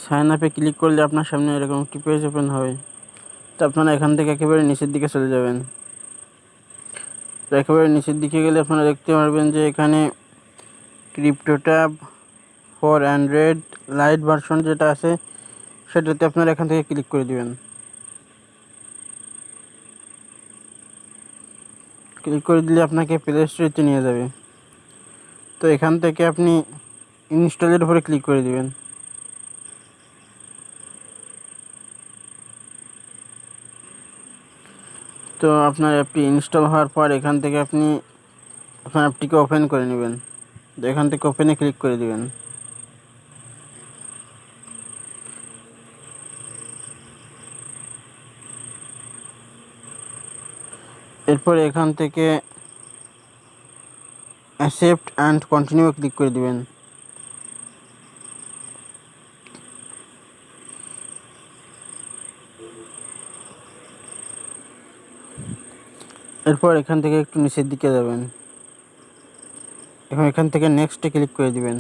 Sign আপে click করলে আপনার সামনে এরকম একটি পেজ ওপেন হবে। তো আপনারা এখান থেকে একেবারে নিচের দিকে চলে যাবেন। তো একেবারে নিচের দিকে গেলে আপনারা দেখতে পারবেন যে এখানে ক্রিপ্টোট্যাব ফর অ্যান্ড্রয়েড লাইট ভার্সন যেটা আছে সেটাতে আপনারা এখান থেকে ক্লিক করে দিবেন। ক্লিক করে দিলে আপনাকে প্লে স্টোরেতে নিয়ে যাবে। তো এখান থেকে আপনি ইনস্টলের উপরে ক্লিক করে দিবেন। তো আপনার অ্যাপটি ইনস্টল হওয়ার পর এখান থেকে আপনি আপনার অ্যাপটিকে ওপেন করে নেবেন। তো এখান থেকে ওপেনে ক্লিক করে দিবেন। এরপর এখান থেকে অ্যাকসেপ্ট অ্যান্ড কন্টিনিউ ক্লিক করে দিবেন। এরপর এখান থেকে একটু নিচের দিকে যাবেন। এখন এখান থেকে নেক্সটে ক্লিক করে দিবেন।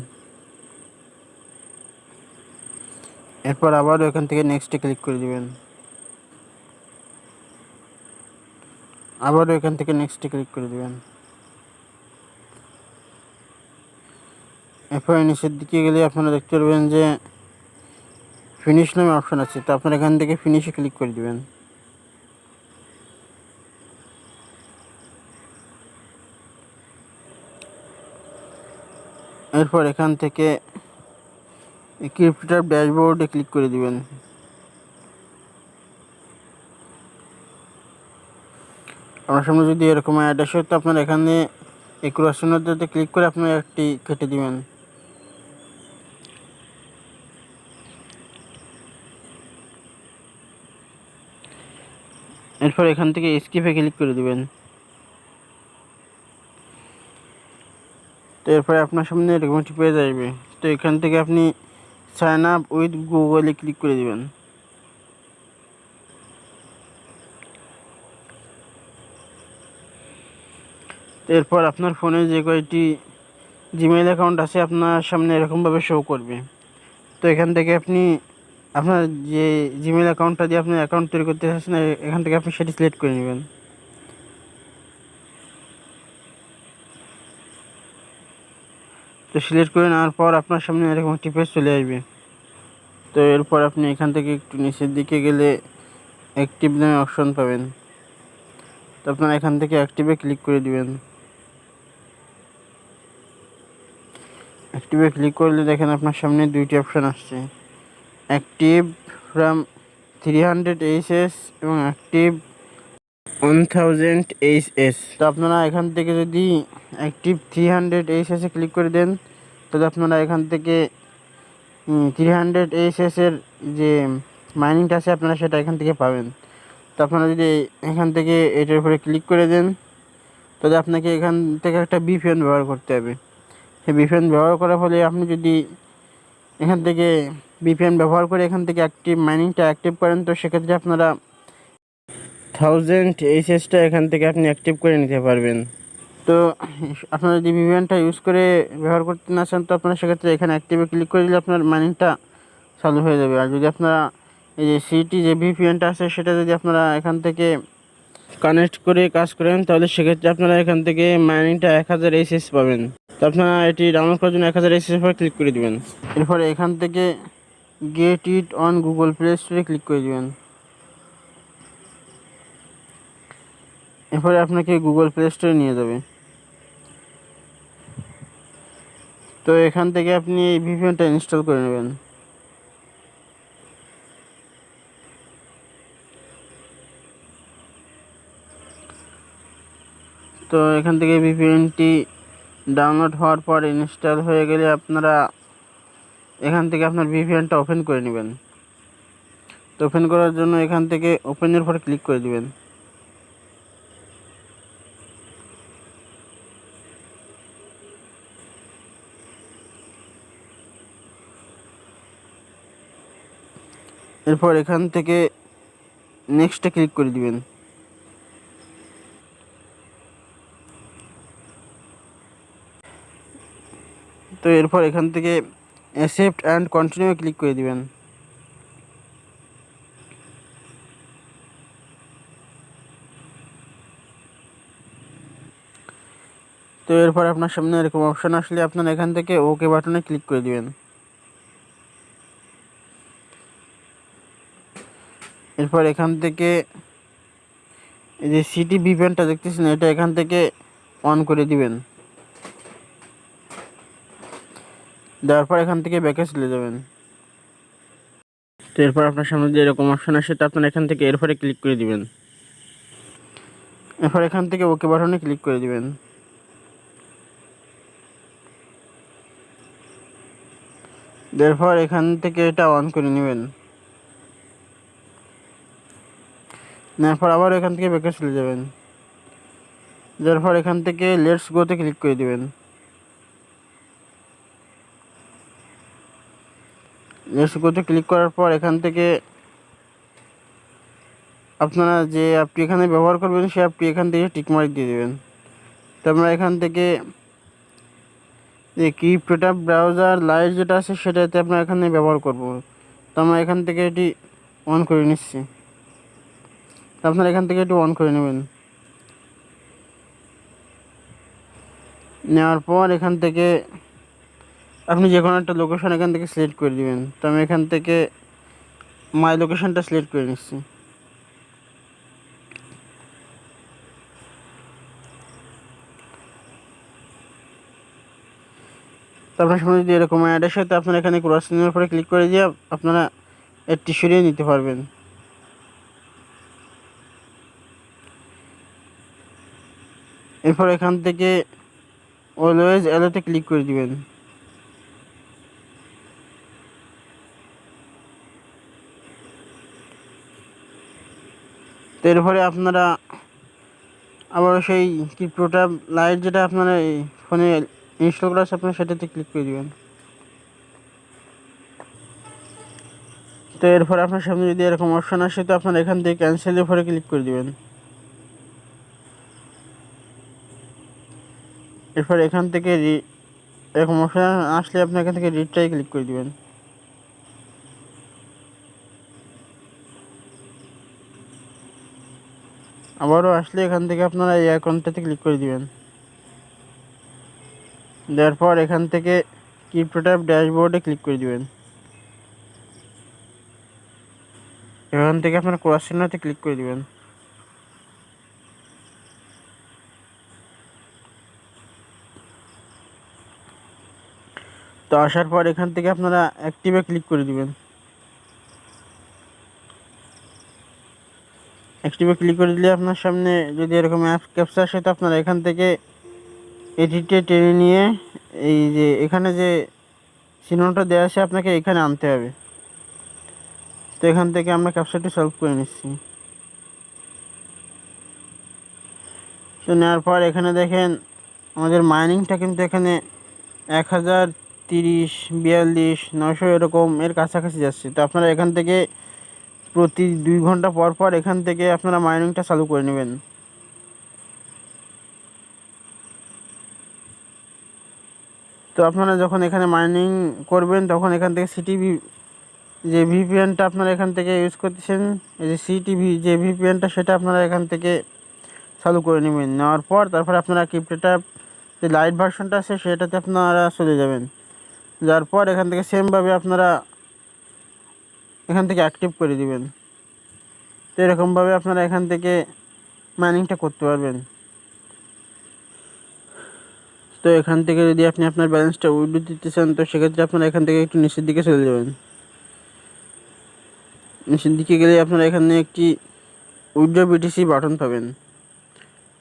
এরপর আবারও এখান থেকে নেক্সটে ক্লিক করে দিবেন। আবারও এখান থেকে নেক্সটে ক্লিক করে দিবেন। এরপর নিচের দিকে গেলে আপনারা দেখতে পারবেন যে ফিনিশ নামে অপশন আছে। তো আপনারা এখান থেকে ফিনিশে ক্লিক করে দিবেন। এরপর এখান থেকে ক্রিপ্টোট্যাব ড্যাশবোর্ডে ক্লিক করে দিবেন। আপনার সামনে যদি এরকম অ্যাড আসে তো আপনারা এখানে এই ক্রসচিহ্নটাতে ক্লিক করে আপনারা একটি কেটে দিবেন। এরপর এখান থেকে স্কিপে ক্লিক করে দিবেন। তো এরপরে আপনার সামনে এরকম একটি পেজ আসবে। তো এখান থেকে আপনি সাইন আপ উইথ গুগলে ক্লিক করে দিবেন। এরপর আপনার ফোনে যে কয়টি জিমেইল অ্যাকাউন্ট আছে আপনার সামনে এরকমভাবে শো করবে। তো এখান থেকে আপনি আপনার যে জিমেইল অ্যাকাউন্টটা দিয়ে আপনি অ্যাকাউন্ট তৈরি করতে চাচ্ছেন এখান থেকে আপনি সেটি সিলেক্ট করে নেবেন। তো সিলেক্ট করে নেওয়ার পর আপনার সামনে এরকম একটি পেজ চলে আসবে। তো এরপর আপনি এখান থেকে একটু নিচের দিকে গেলে অ্যাক্টিভ নামে অপশন পাবেন। তো আপনারা এখান থেকে অ্যাক্টিভে ক্লিক করে দিবেন। অ্যাক্টিভে ক্লিক করলে দেখেন আপনার সামনে দুইটি অপশন আসছে, অ্যাক্টিভ ফ্রম 300 এইচএস এবং অ্যাক্টিভ 1000 এইচএস। তো আপনারা এখান থেকে যদি অ্যাক্টিভ 300 এইচএসে ক্লিক করে দেন তাহলে আপনারা এখান থেকে 300 এইচএসের যে মাইনিংটা আছে আপনারা সেটা এখান থেকে পাবেন। তো আপনারা যদি এখান থেকে এটার উপরে ক্লিক করে দেন তাহলে আপনাকে এখান থেকে একটা VPN ব্যবহার করতে হবে। সেই VPN ব্যবহার করার ফলে আপনি যদি এখান থেকে VPN ব্যবহার করে এখান থেকে অ্যাক্টিভ মাইনিংটা অ্যাক্টিভ করেন তো সেক্ষেত্রে আপনারা 1000 এইচএসটা এখান থেকে আপনি অ্যাক্টিভ করে নিতে পারবেন। তো আপনারা যদি VPNটা ইউজ করে ব্যবহার করতে না চান তো আপনারা সেক্ষেত্রে এখানে অ্যাক্টিভে ক্লিক করে দিলে আপনার মাইনিংটা চালু হয়ে যাবে। আর যদি আপনারা এই যে সিটি যে VPNটা আছে সেটা যদি আপনারা এখান থেকে কানেক্ট করে কাজ করেন তাহলে সেক্ষেত্রে আপনারা এখান থেকে মাইনিংটা 1000 এইচএস পাবেন। তো আপনারা এটি ডাউনলোড করার জন্য 1000 এইচএস পরে ক্লিক করে দিবেন। এরপরে এখান থেকে get it on Google play স্টোরে ক্লিক করে দিবেন। এরপরে আপনাকে গুগল প্লে স্টোরে নিয়ে যাবে। তো এখান থেকে আপনি এই VPNটা ইনস্টল করে নেবেন। তো এখান থেকে VPNটি ডাউনলোড হওয়ার পর ইনস্টল হয়ে গেলে আপনারা এখান থেকে আপনার VPNটা ওপেন করে নেবেন। তো ওপেন করার জন্য এখান থেকে ওপেনের উপর ক্লিক করে দিবেন। এরপর এখান থেকে নেক্সটে ক্লিক করে দিবেন। তো এরপর এখান থেকে অ্যাকসেপ্ট অ্যান্ড কন্টিনিউ ক্লিক করে দিবেন। তো এরপর আপনার সামনে এরকম অপশান আসলে আপনারা এখান থেকে ওকে বাটনে ক্লিক করে দিবেন। এরপর এখান থেকে এই যে সিটি ভিপিএনটা দেখতেছেন, এটা এখান থেকে অন করে দিবেন। দেওয়ার পর এখান থেকে ব্যাকে চলে যাবেন। তো এরপর আপনার সামনে যে এরকম অপশান আসে, তা আপনারা এখান থেকে এরপরে ক্লিক করে দিবেন। এরপর এখান থেকে ওকে বাটনে ক্লিক করে দিবেন। এরপর এখান থেকে এটা অন করে নেবেন। এরপর আবার এখান থেকে ব্যাকে চলে যাবেন। এরপর এখান থেকে লেটস গোতে ক্লিক করে দিবেন। লেটস গোতে ক্লিক করার পর এখান থেকে আপনারা যে অ্যাপটি এখানে ব্যবহার করবেন সেই অ্যাপটি এখান থেকে টিকমার্ক দিয়ে দেবেন। তো আমরা এখান থেকে যে ক্রিপ্টোট্যাব ব্রাউজার লাইট যেটা আছে সেটাতে আমরা এখানে ব্যবহার করব। তো আমরা এখান থেকে এটি অন করে নিচ্ছি। তো আপনারা এখান থেকে এটি অন করে নেবেন। নেওয়ার পর এখান থেকে আপনি যে কোনো একটা লোকেশন এখান থেকে সিলেক্ট করে দিবেন। তো আমি এখান থেকে মাই লোকেশনটা সিলেক্ট করে নিচ্ছি। তো আপনার সামনে যদি এরকম অ্যাড আসে, তো আপনারা এখানে ক্রস চিহ্নের উপরে ক্লিক করে দিয়ে আপনারা এটি সরিয়ে নিতে পারবেন। এরপর এখান থেকে অলওয়েজ অ্যালোতে ক্লিক করে দিবেন। তো এরপরে আপনারা আবার সেই ক্রিপ্টোট্যাব লাইট যেটা আপনারা এই ফোনে ইনস্টল করা আছে আপনারা সেটাতে ক্লিক করে দিবেন। তো এরপর আপনার সামনে যদি এরকম অপশান আসে, তো আপনারা এখান থেকে ক্যান্সেলের উপরে ক্লিক করে দিবেন। এরপর এখান থেকে এরকম অপশান আসলে আপনি এখান থেকে রিট্রাই ক্লিক করে দিবেন। আবারও আসলে এখান থেকে আপনারা এই অ্যাকাউন্টটাতে ক্লিক করে দিবেন। দেওয়ার পর এখান থেকে ক্রিপ্টোট্যাব ড্যাশবোর্ডে ক্লিক করে দিবেন। এখান থেকে আপনারা ক্রস চিহ্নতে ক্লিক করে দিবেন। তো আসার পর এখান থেকে আপনারা অ্যাক্টিভে ক্লিক করে দিবেন। অ্যাক্টিভে ক্লিক করে দিলে আপনার সামনে যদি এরকম অ্যাপ ক্যাপচা আসে, তো আপনারা এখান থেকে এটিতে টেনে নিয়ে এই যে এখানে যে চিহ্নটা দেওয়া আছে আপনাকে এখানে আনতে হবে। তো এখান থেকে আমরা ক্যাপচাটি সলভ করে নিচ্ছি। তো নেওয়ার পর এখানে দেখেন আমাদের মাইনিংটা কিন্তু এখানে 1030, 42, 900 এরকম এর কাছাকাছি যাচ্ছে। তো আপনারা এখান থেকে প্রতি 2 ঘন্টা পর পর এখান থেকে আপনারা মাইনিংটা চালু করে নেবেন। তো আপনারা যখন এখানে মাইনিং করবেন তখন এখান থেকে সিটিভি যে ভিপিএনটা আপনারা এখান থেকে ইউজ করতেছেন, এই যে সিটিভি যে ভিপিএনটা সেটা আপনারা এখান থেকে চালু করে নেবেন। নেওয়ার পর তারপর আপনারা ক্রিপ্টোট্যাব যে লাইট ভার্সনটা আছে সেটাতে আপনারা চলে যাবেন। যার পর এখান থেকে সেমভাবে আপনারা এখান থেকে অ্যাক্টিভ করে দিবেন। তো এরকমভাবে আপনারা এখান থেকে মাইনিংটা করতে পারবেন। তো এখান থেকে যদি আপনি আপনার ব্যালেন্সটা উইথড্র দিতে চান, তো সেক্ষেত্রে আপনারা এখান থেকে একটু নিচের দিকে চলে যাবেন। নিচের দিকে গেলে আপনারা এখানে একটি উইথড্র বিটিসি বাটন পাবেন।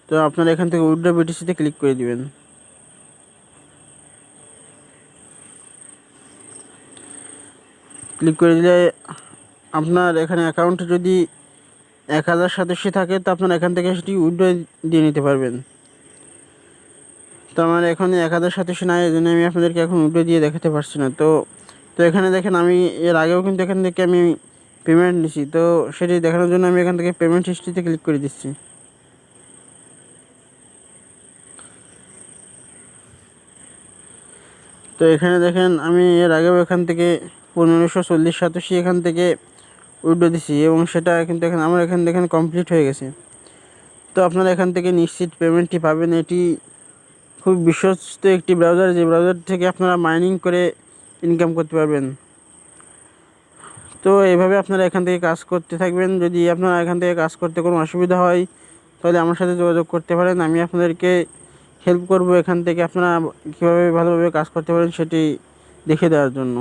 তো আপনারা এখান থেকে উইথড্র বিটিসিতে ক্লিক করে দিবেন। ক্লিক করে দিলে আপনার এখানে অ্যাকাউন্টে যদি 1000 সদস্য থাকে, তো আপনারা এখান থেকে সেটি উইথড্র দিয়ে নিতে পারবেন। তো আমার এখানে 1000 সদস্য নাই, এই জন্য আমি আপনাদেরকে এখন উইথড্র দিয়ে দেখাতে পারছি না। তো এখানে দেখেন আমি এর আগেও কিন্তু এখান থেকে আমি পেমেন্ট নিছি। তো সেটি দেখানোর জন্য আমি এখান থেকে পেমেন্ট হিস্ট্রিতে ক্লিক করে দিচ্ছি। তো তো এখানে দেখেন আমি এর আগেও এখান থেকে 1540 সাতোশি এখান থেকে উইথড্র দিছি এবং সেটা কিন্তু এখন আমার এখানে দেখেন কমপ্লিট হয়ে গেছে। তো আপনারা এখান থেকে নিশ্চিত পেমেন্টটি পাবেন। এটি খুব বিশ্বস্ত একটি ব্রাউজার, যে ব্রাউজার থেকে আপনারা মাইনিং করে ইনকাম করতে পারবেন। তো এইভাবে আপনারা এখান থেকে কাজ করতে থাকবেন। যদি আপনারা এখান থেকে কাজ করতে কোনো অসুবিধা হয় তাহলে আমার সাথে যোগাযোগ করতে পারেন, আমি আপনাদেরকে হেল্প করব এখান থেকে আপনারা কীভাবে ভালোভাবে কাজ করতে পারেন সেটি দেখে দেওয়ার জন্য।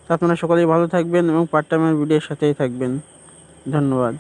তো আপনারা সকলেই ভালো থাকবেন এবং পার্ট টাইমের ভিডিওর সাথেই থাকবেন। ধন্যবাদ।